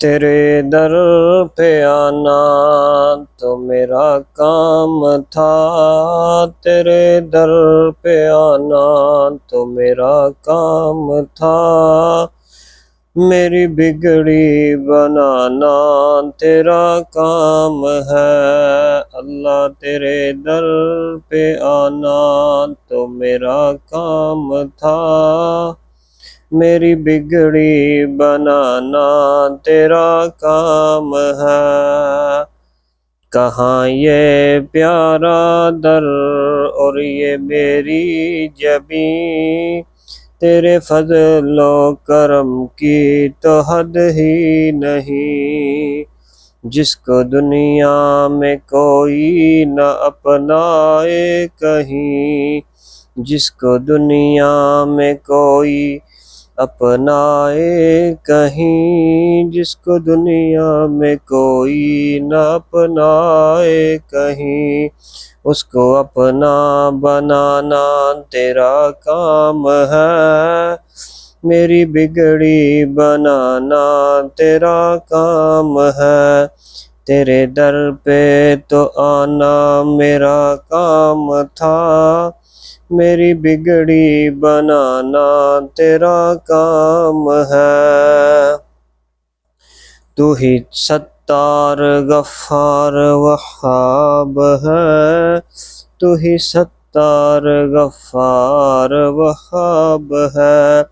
तेरे दर पे आना तो मेरा काम था, तेरे दर पे आना तो मेरा काम था। मेरी बिगड़ी बनाना तेरा काम है, अल्लाह तेरे दर पे आना तो मेरा काम था। मेरी बिगड़ी बनाना तेरा काम है। कहाँ ये प्यारा दर और ये मेरी जबी, तेरे फजलो करम की तो हद ही नहीं। जिसको दुनिया में कोई न अपनाए कहीं, जिसको दुनिया में कोई अपनाए कहीं, जिसको दुनिया में कोई न अपनाए कहीं, उसको अपना बनाना तेरा काम है। मेरी बिगड़ी बनाना तेरा काम है। तेरे दर पे तो आना मेरा काम था, मेरी बिगड़ी बनाना तेरा काम है। तू ही सत्तार गफ्फार वहाब है, तू ही सत्तार गफ्फार वहाब है।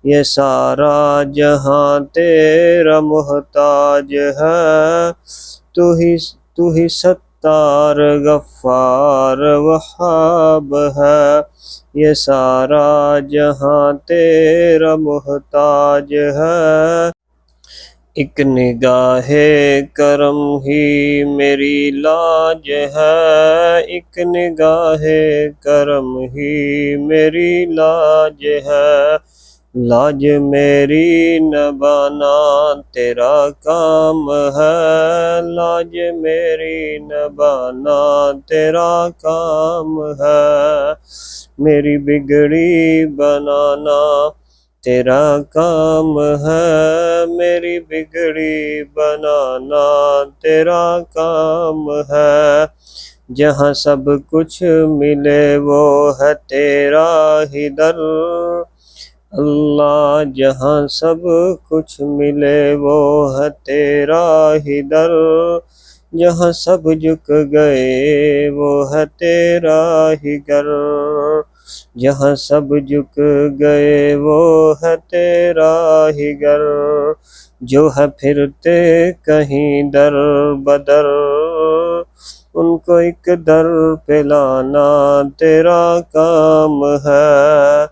ये सारा जहां तेरा मोहताज है। तू ही सत्तार गफ्फार वहाब है। ये सारा जहां तेरा मोहताज है। एक निगाहे करम ही मेरी लाज है, एक निगाहे करम ही मेरी लाज है। लाज मेरी नबाना तेरा काम है, लाज मेरी नबाना तेरा काम है। मेरी बिगड़ी बनाना तेरा काम है, मेरी बिगड़ी बनाना तेरा काम है। जहाँ सब कुछ मिले वो है तेरा ही दर, अल्लाह जहाँ सब कुछ मिले वो है तेरा ही दर। जहाँ सब झुक गए वो है तेरा ही घर, जहाँ सब झुक गए वो है तेरा ही घर। जो है फिरते कहीं दर बदर, उनको एक दर पे लाना तेरा काम है।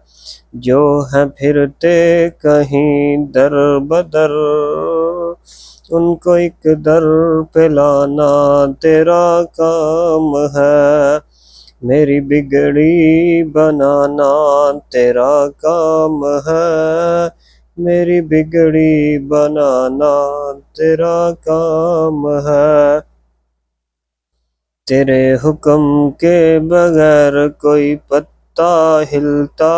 जो है फिरते कहीं दर बदर, उनको एक दर पे लाना तेरा काम है। मेरी बिगड़ी बनाना तेरा काम है, मेरी बिगड़ी बनाना तेरा काम है। तेरे हुक्म के बगैर कोई पत्ता हिलता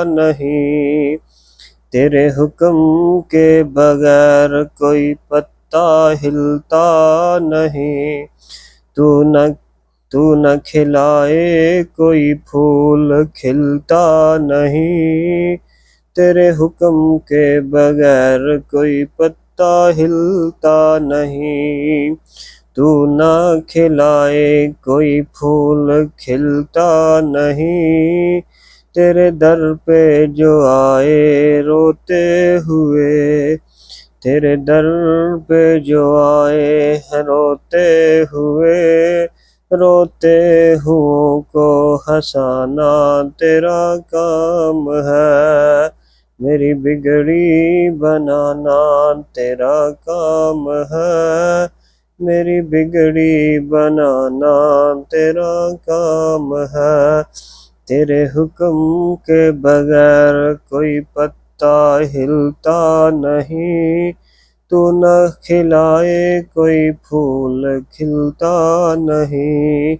नहीं, तेरे हुक्म के बगैर कोई पत्ता हिलता नहीं। तू न खिलाए कोई फूल खिलता नहीं, तेरे हुक्म के बगैर कोई पत्ता हिलता नहीं। तू न खिलाए कोई फूल खिलता नहीं, तेरे दर पे जो आए रोते हुए, तेरे दर पे जो आए हैं रोते हुए, रोते हुओं को हंसाना तेरा काम है। मेरी बिगड़ी बनाना तेरा काम है, मेरी बिगड़ी बनाना तेरा काम है। तेरे हुक्म के बगैर कोई पत्ता हिलता नहीं, तू न खिलाए कोई फूल खिलता नहीं।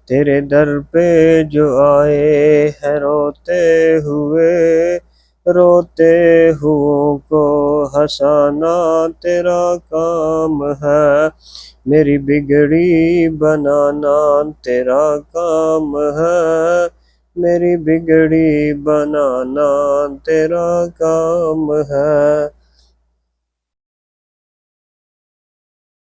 तेरे दर पे जो आए हैं रोते हुए, रोते हुओं को हंसाना तेरा काम है, मेरी बिगड़ी बनाना तेरा काम है, मेरी बिगड़ी बनाना तेरा काम है।